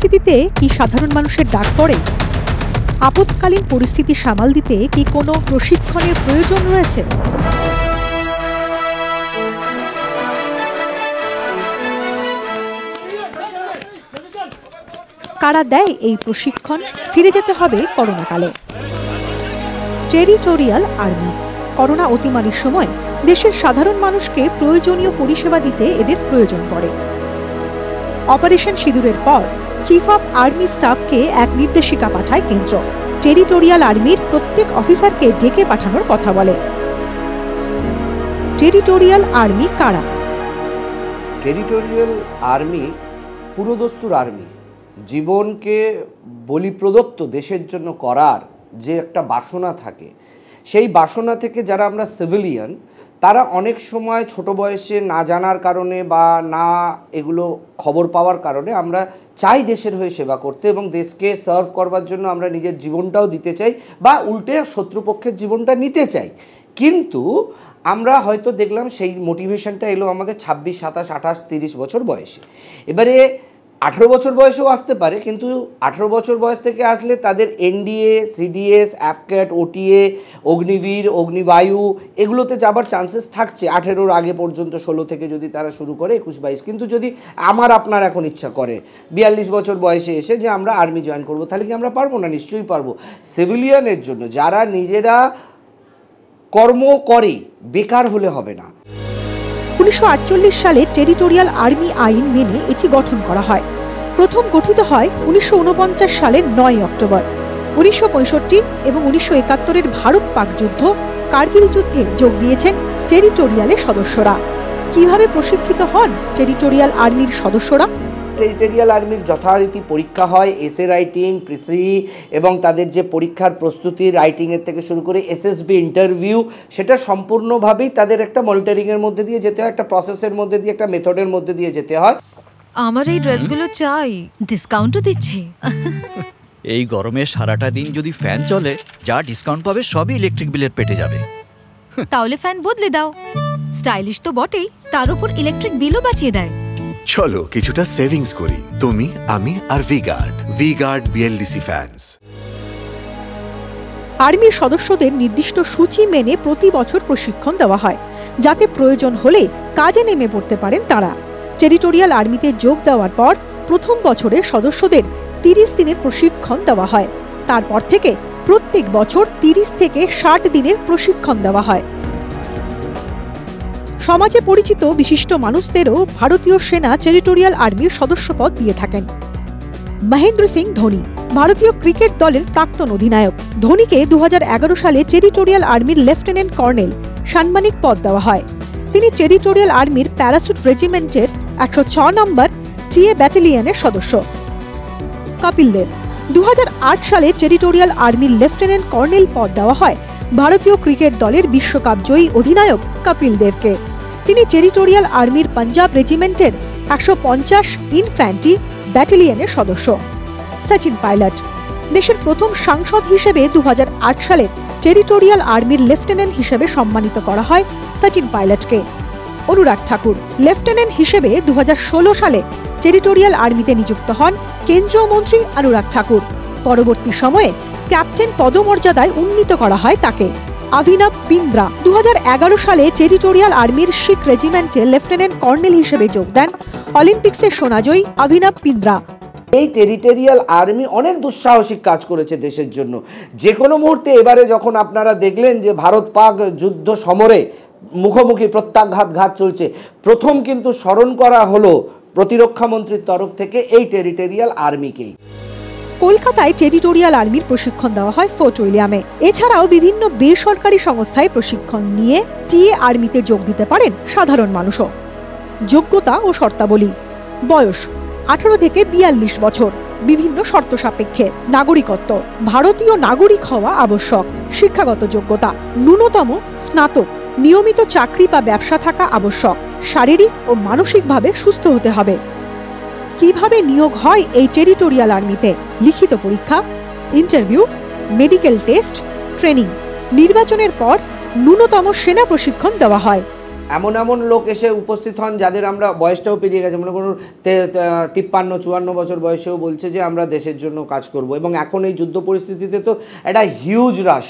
পরিস্থিতিতে কি সাধারণ মানুষের ডাক পড়ে? আপৎকালীন পরিস্থিতি সামাল দিতে কি কোনো প্রশিক্ষণের প্রয়োজন রয়েছে? কারা দেয় এই প্রশিক্ষণ? ফিরে যেতে হবে করোনাকালে। Territorial army. করোনা অতিমারির সময় দেশের সাধারণ মানুষকে প্রয়োজনীয় পরিষেবা দিতে এদের প্রয়োজন পড়ে। অপারেশন সিঁদুরের পর চিফ অফ আর্মি স্টাফকে এক নির্দেশিকা পাঠায় কেন্দ্র। টেরিটোরিয়াল আর্মির প্রত্যেক অফিসারকে ডেকে পাঠানোর কথা বলে। টেরিটোরিয়াল আর্মি কারা? টেরিটোরিয়াল আর্মি পুরোদস্তুর আর্মি। জীবনকে বলি প্রদত্ত দেশের জন্য করার যে একটা বাসনা থাকে, সেই বাসনা থেকে যারা আমরা সিভিলিয়ান, তারা অনেক সময় ছোট বয়সে না জানার কারণে বা না এগুলো খবর পাওয়ার কারণে আমরা চাই দেশের হয়ে সেবা করতে এবং দেশকে সার্ভ করবার জন্য আমরা নিজের জীবনটাও দিতে চাই বা উল্টে শত্রুপক্ষের জীবনটা নিতে চাই। কিন্তু আমরা হয়তো দেখলাম সেই মোটিভেশনটা এলো আমাদের 26, 27, 28, 30 বছর বয়সে। এবারে 18 বছর বয়সেও আসতে পারে, কিন্তু 18 বছর বয়স থেকে আসলে তাদের এনডিএ, সিডিএস, অ্যাফক্যাট, ওটিএ, অগ্নিবীর, অগ্নিবায়ু এগুলোতে যাবার চান্সেস থাকছে 18-র আগে পর্যন্ত। 16 থেকে যদি তারা শুরু করে 21-22। কিন্তু যদি আমার আপনার এখন ইচ্ছা করে 42 বছর বয়সে এসে যে আমরা আর্মি জয়েন করব, তাহলে কি আমরা পারবো না? নিশ্চয়ই পারবো। সিভিলিয়ানের জন্য যারা নিজেরা কর্ম করে, বেকার হলে হবে না। 1948 সালে টেরিটোরিয়াল আর্মি আইন মেনে এটি গঠন করা হয়। প্রথম গঠিত হয় 1949 সালের 9 অক্টোবর। 1965 এবং 1971-এর ভারত পাক যুদ্ধ, কার্গিল যুদ্ধে যোগ দিয়েছেন টেরিটোরিয়ালের সদস্যরা। কিভাবে প্রশিক্ষিত হন টেরিটোরিয়াল আর্মির সদস্যরা? টেরিটোরিয়াল আর্মির যথারীতি পরীক্ষা হয়, এসএ রাইটিং, প্রিসি এবং তাদের যে পরীক্ষার প্রস্তুতি, রাইটিংয়ের থেকে শুরু করে এসএসবি ইন্টারভিউ, সেটা সম্পূর্ণভাবেই তাদের একটা মনিটরিংয়ের মধ্যে দিয়ে যেতে হয়, একটা প্রসেসের মধ্যে দিয়ে, একটা মেথডের মধ্যে দিয়ে যেতে হয়। আমার এই ড্রেসগুলো চাই, ডিসকাউন্টও দিচ্ছে। এই গরমে সারাটা দিন যদি ফ্যান চলে, যা ডিসকাউন্ট পাবে সবই ইলেকট্রিক বিলের পেটে যাবে। তাহলে ফ্যান বদলে দাও। স্টাইলিশ তো বটেই, তার উপর ইলেকট্রিক বিলও বাঁচিয়ে দেয়। চলো কিছুটা সেভিংস করি, তুমি, আমি আর ভিগার্ড বিএলডিসি ফ্যান্স। আর্মির সদস্যদের নির্দিষ্ট সূচি মেনে প্রতি বছর প্রশিক্ষণ দেওয়া হয়, যাতে প্রয়োজন হলে কাজে নেমে পড়তে পারেন তারা। টেরিটোরিয়াল আর্মিতে যোগ দেওয়ার পর প্রথম বছরে সদস্যদের 30 দিনের প্রশিক্ষণ দেওয়া হয়। তারপর থেকে প্রত্যেক বছর 30 থেকে 60 দিনের প্রশিক্ষণ দেওয়া হয়। সমাজে পরিচিত বিশিষ্ট মানুষদেরও ভারতীয় সেনা টেরিটোরিয়াল আর্মির সদস্যপদ দিয়ে থাকেন। মহেন্দ্র সিং ধোনি ভারতীয় ক্রিকেট দলের প্রাক্তন অধিনায়ক। ধোনিকে 2011 সালে টেরিটোরিয়াল আর্মির লেফটেন্যান্ট কর্নেল সাম্মানিক পদ দেওয়া হয়। তিনি টেরিটোরিয়াল আর্মির প্যারাসুট রেজিমেন্টের 106 নম্বর টিএ ব্যাটালিয়নের সদস্য। কপিল দেব 2008 সালে টেরিটোরিয়াল আর্মির লেফটেন্যান্ট কর্নেল পদ দেওয়া হয় ভারতীয় ক্রিকেট দলের বিশ্বকাপ জয়ী অধিনায়ক কপিল দেবকে। তিনি টেরিটোরিয়াল আর্মির পাঞ্জাব রেজিমেন্টের 150 ইনফ্যান্ট্রি ব্যাটালিয়নের সদস্য। সচিন পাইলট দেশের প্রথম সাংসদ হিসেবে 2008 সালে টেরিটোরিয়াল আর্মির লেফটেন্যান্ট হিসেবে সম্মানিত করা হয় সচিন পাইলটকে। অনুরাগ ঠাকুর লেফটেন্যান্ট হিসেবে 2016 সালে টেরিটোরিয়াল আর্মিতে নিযুক্ত হন কেন্দ্রীয় মন্ত্রী অনুরাগ ঠাকুর। পরবর্তী সময়ে ক্যাপ্টেন পদমর্যাদায় উন্নীত করা হয় তাকে। অভিনব বিন্দ্রা 2011 সালে টেরিটোরিয়াল আর্মির শিখ রেজিমেন্টে লেফটেন্যান্ট কর্নেল হিসেবে যোগ দেন অলিম্পিক্সের সোনাজয়ী অভিনব বিন্দ্রা। এই টেরিটোরিয়াল আর্মি অনেক দুঃসাহসিক কাজ করেছে দেশের জন্য। যে কোনো মুহূর্তে এবারে যখন আপনারা দেখলেন যে ভারত পাক যুদ্ধ সমরে মুখোমুখি প্রত্যাঘাত চলছে, প্রথম কিন্তু স্মরণ করা হলো প্রতিরক্ষা মন্ত্রীর তরফ থেকে এই টেরিটোরিয়াল আর্মিকেই। কলকাতায় টেরিটোরিয়াল আর্মির প্রশিক্ষণ দেওয়া হয় ফোর্ট উইলিয়ামে। এছাড়াও বিভিন্ন বেসরকারি সংস্থায় প্রশিক্ষণ নিয়ে টিএ আর্মিতে যোগ দিতে পারেন সাধারণ মানুষও। যোগ্যতা ও শর্তাবলী: বয়স 18 থেকে 42 বছর, বিভিন্ন শর্ত সাপেক্ষে। নাগরিকত্ব: ভারতীয় নাগরিক হওয়া আবশ্যক। শিক্ষাগত যোগ্যতা: ন্যূনতম স্নাতক। নিয়মিত চাকরি বা ব্যবসা থাকা আবশ্যক। শারীরিক ও মানসিকভাবে সুস্থ হতে হবে। কিভাবে নিয়োগ হয় এই টেরিটোরিয়াল আর্মিতে? লিখিত পরীক্ষা, ইন্টারভিউ, মেডিকেল টেস্ট, ট্রেনিং। নির্বাচনের পর ন্যূনতম সেনা প্রশিক্ষণ দেওয়া হয়। এমন এমন লোক এসে উপস্থিত হন যাদের আমরা বয়সটাও পেরিয়ে গেছে, মনে করুন 53-54 বছর বয়সেও বলছে যে আমরা দেশের জন্য কাজ করব। এবং এখন এই যুদ্ধ পরিস্থিতিতে তো একটা হিউজ রাশ